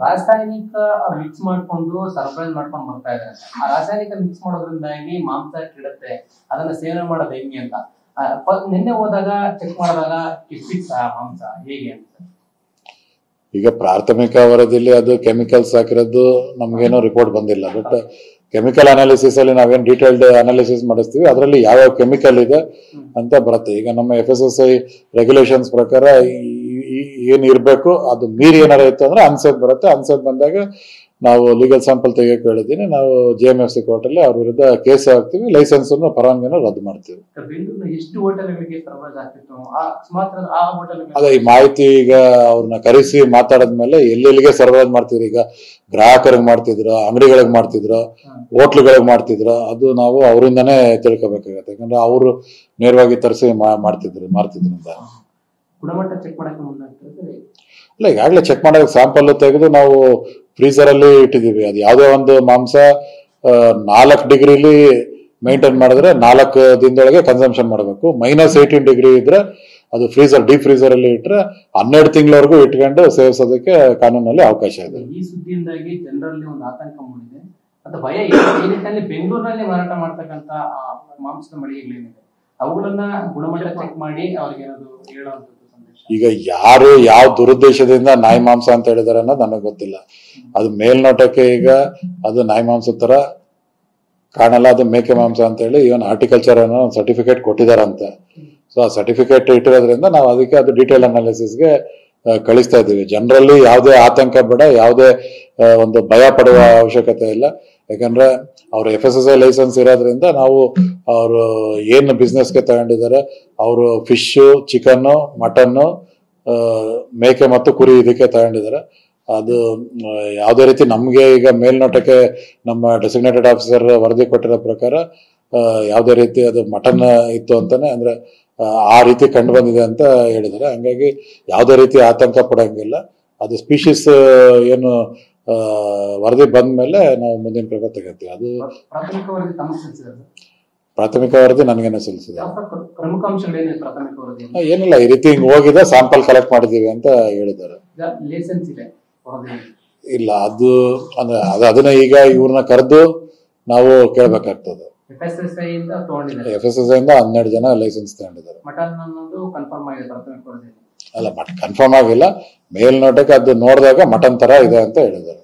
ರಾಸಾಯನಿಕ ಮಿಕ್ಸ್ ಮಾಡ್ಕೊಂಡು ಸರ್ಪ್ರೈಸ್ ಮಾಡ್ಕೊಂಡು ಬರ್ತಾ ಇದ್ದಾರೆ. ಆ ರಾಸಾಯನಿಕ ಮಿಕ್ಸ್ ಮಾಡೋದ್ರಿಂದಾಗಿ ಮಾಂಸ ಕೆಡುತ್ತೆ, ಅದನ್ನ ಸೇವನೆ ಮಾಡೋದು ಹೆಂಗೆ ಅಂತ ನಿನ್ನೆ ಹೋದಾಗ ಚೆಕ್ ಮಾಡಿದಾಗ ಇಷ್ಟಿತ್ತು ಆ ಮಾಂಸ ಹೇಗೆ ಅಂತ. ಈಗ ಪ್ರಾಥಮಿಕ ವರದಿಯಲ್ಲಿ ಅದು ಕೆಮಿಕಲ್ಸ್ ಹಾಕಿರೋದು ನಮ್ಗೇನೋ ರಿಪೋರ್ಟ್ ಬಂದಿಲ್ಲ. ಬಟ್ ಕೆಮಿಕಲ್ ಅನಾಲಿಸಿಸ್ ಅಲ್ಲಿ ನಾವೇನು ಡೀಟೇಲ್ಡ್ ಅನಾಲಿಸಿಸ್ ಮಾಡಿಸ್ತೀವಿ ಅದರಲ್ಲಿ ಯಾವ ಕೆಮಿಕಲ್ ಇದೆ ಅಂತ ಬರುತ್ತೆ. ಈಗ ನಮ್ಮ FSSAI ರೆಗ್ಯುಲೇಷನ್ಸ್ ಪ್ರಕಾರ ಏನ್ ಇರಬೇಕು ಅದು ಮೀರಿ ಏನಾರ ಇತ್ತು ಅಂದ್ರೆ ಅನ್ಸೇಫ್ ಬರುತ್ತೆ. ಅನ್ಸೇಫ್ ಬಂದಾಗ ನಾವು ಲೀಗಲ್ ಸ್ಯಾಂಪಲ್ ತೆಗಿಯಕ್ಕೆ ಹೇಳಿದ್ದೀನಿ. ನಾವು JMFC ಕೋರ್ಟ್ ಅಲ್ಲಿ ಅವ್ರ ವಿರುದ್ಧ ಕೇಸ್ ಹಾಕ್ತಿವಿ, ಲೈಸೆನ್ಸ್ ಪರವಾನಗಿನ ರದ್ದು ಮಾಡ್ತೀವಿ. ಅದೇ ಈ ಮಾಹಿತಿ ಈಗ ಅವ್ರನ್ನ ಕರೆಸಿ ಮಾತಾಡದ್ಮೇಲೆ ಎಲ್ಲೆಲ್ಲಿಗೆ ಸರಬರಾಜು ಮಾಡ್ತಿದ್ರು, ಈಗ ಗ್ರಾಹಕರಿಗೆ ಮಾಡ್ತಿದ್ರು, ಅಂಗಡಿಗಳಿಗೆ ಮಾಡ್ತಿದ್ರು, ಹೋಟ್ಲುಗಳಿಗೆ ಮಾಡ್ತಿದ್ರು, ಅದು ನಾವು ಅವರಿಂದಾನೇ ತಿಳ್ಕೊಬೇಕಾಗತ್ತೆ. ಯಾಕಂದ್ರೆ ಅವರು ನೇರವಾಗಿ ತರಿಸಿ ಮಾರ್ತಿದ್ರಿಂದ ಗುಣಮಟ್ಟ ಚೆಕ್ ಮಾಡಕ್ಕೆ ಮುಂದೆ ಇಲ್ಲ, ಈಗಾಗಲೇ ಚೆಕ್ ಮಾಡೋದಕ್ಕೆ ಸ್ಯಾಂಪಲ್ ತೆಗೆದು ನಾವು ಫ್ರೀಸರ್ ಅಲ್ಲಿ ಇಟ್ಟಿದ್ದೀವಿ. ಅದು ಯಾವುದೇ ಒಂದು ಮಾಂಸ 4 ಡಿಗ್ರಿಲಿ ಮೇಂಟೈನ್ ಮಾಡಿದ್ರೆ 4 ದಿನದೊಳಗೆ ಕನ್ಸಂಪ್ಷನ್ ಮಾಡಬೇಕು. -18 ಡಿಗ್ರಿ ಇದ್ರೆ ಅದು ಡೀಪ್ ಫ್ರೀಸರ್ ಅಲ್ಲಿ ಇಟ್ಟರೆ 12 ತಿಂಗಳವರೆಗೂ ಇಟ್ಕೊಂಡು ಸೇವಿಸೋದಕ್ಕೆ ಕಾನೂನಲ್ಲಿ ಅವಕಾಶ ಇದೆ. ಈ ಸುದ್ದಿಯಿಂದಾಗಿ ಜನರಲ್ಲಿ ಒಂದು ಆತಂಕ ಮೂಡಿದೆ, ಅದು ಭಯ. ಈ ನಿಟ್ಟಿನಲ್ಲಿ ಬೆಂಗಳೂರಿನಲ್ಲಿ ಮಾರಾಟ ಮಾಡ್ತಕ್ಕಂತ ಮಾಂಸದ ಮಳಿಗೆಗಳೇನಿದೆ ಅವುಗಳನ್ನ ಗುಣಮಟ್ಟ ಚೆಕ್ ಮಾಡಿ ಅವ್ರಿಗೆ ಹೇಳುವಂಥದ್ದು. ಈಗ ಯಾರು ಯಾವ ದುರುದ್ದೇಶದಿಂದ ನಾಯಿ ಮಾಂಸ ಅಂತ ಹೇಳಿದಾರೆ ಅನ್ನೋದು ನನಗೆ ಗೊತ್ತಿಲ್ಲ. ಅದು ಮೇಲ್ನೋಟಕ್ಕೆ ಈಗ ಅದು ನಾಯಿ ಮಾಂಸ ತರ ಕಾಣಲ್ಲ, ಅದು ಮೇಕೆ ಮಾಂಸ ಅಂತ ಹೇಳಿ ಇವನ್ ಹಾರ್ಟಿಕಲ್ಚರ್ ಅನ್ನೋ ಒಂದು ಸರ್ಟಿಫಿಕೇಟ್ ಕೊಟ್ಟಿದಾರಂತೆ. ಸೊ ಆ ಸರ್ಟಿಫಿಕೇಟ್ ಇಟ್ಟಿರೋದ್ರಿಂದ ನಾವು ಅದಕ್ಕೆ ಅದು ಡೀಟೇಲ್ ಅನಾಲಿಸಿಸ್ಗೆ ಕಳಿಸ್ತಾ ಇದ್ದೀವಿ. ಜನರಲ್ಲಿ ಯಾವುದೇ ಆತಂಕ ಬೇಡ, ಯಾವುದೇ ಒಂದು ಭಯ ಪಡುವ ಅವಶ್ಯಕತೆ ಇಲ್ಲ. ಯಾಕಂದ್ರೆ ಅವ್ರ FSSAI ಲೈಸೆನ್ಸ್ ಇರೋದ್ರಿಂದ ನಾವು ಅವರು ಏನು ಬಿಸ್ನೆಸ್ಗೆ ತಗೊಂಡಿದ್ದಾರೆ, ಅವರು ಫಿಶ್, ಚಿಕನ್ನು, ಮಟನ್ನು, ಮೇಕೆ ಮತ್ತು ಕುರಿ ಇದಕ್ಕೆ ತಗೊಂಡಿದ್ದಾರೆ. ಅದು ಯಾವುದೇ ರೀತಿ ನಮಗೆ ಈಗ ಮೇಲ್ನೋಟಕ್ಕೆ ನಮ್ಮ ಡೆಸಿಗ್ನೇಟೆಡ್ ಆಫೀಸರ್ ವರದಿ ಕೊಟ್ಟಿರೋ ಪ್ರಕಾರ ಯಾವುದೇ ರೀತಿ ಅದು ಮಟನ್ ಇತ್ತು ಅಂತಾನೆ, ಅಂದ್ರೆ ಆ ರೀತಿ ಕಂಡು ಬಂದಿದೆ ಅಂತ ಹೇಳಿದ್ದಾರೆ. ಹಂಗಾಗಿ ಯಾವುದೇ ರೀತಿ ಆತಂಕ ಪಡಂಗಿಲ್ಲ. ಅದು ಸ್ಪೀಶೀಸ್ ಏನು ವರದಿ ಬಂದ ಮೇಲೆ ನಾವು ಮುಂದಿನ ಕ್ರಮ ತಗೋತೀವಿ. ಅದು ಪ್ರಾಥಮಿಕ ವರದಿ ನನಗೇನೆ ಸಲ್ಲಿಸಿದೆ. ಏನಿಲ್ಲ, ಈ ರೀತಿ ಹಿಂಗ್ ಹೋಗಿದೆ, ಸ್ಯಾಂಪಲ್ ಕಲೆಕ್ಟ್ ಮಾಡಿದೀವಿ ಅಂತ ಹೇಳಿದ್ದಾರೆ. ಇಲ್ಲ, ಅದು ಅಂದ್ರೆ ಅದನ್ನ ಈಗ ಇವ್ರನ್ನ ಕರೆದು ನಾವು ಕೇಳ್ಬೇಕಾಗ್ತದೆ. FSSAI ಇಂದ 12 ಜನ ಲೈಸೆನ್ಸ್ ತಗೊಂಡಿದ್ದಾರೆ. ಅಲ್ಲ, ಕನ್ಫರ್ಮ್ ಆಗಿಲ್ಲ. ಮೇಲ್ನೋಟಕ್ಕೆ ಅದು ನೋಡಿದಾಗ ಮಟನ್ ತರ ಇದೆ ಅಂತ ಹೇಳಿದ್ದಾರೆ.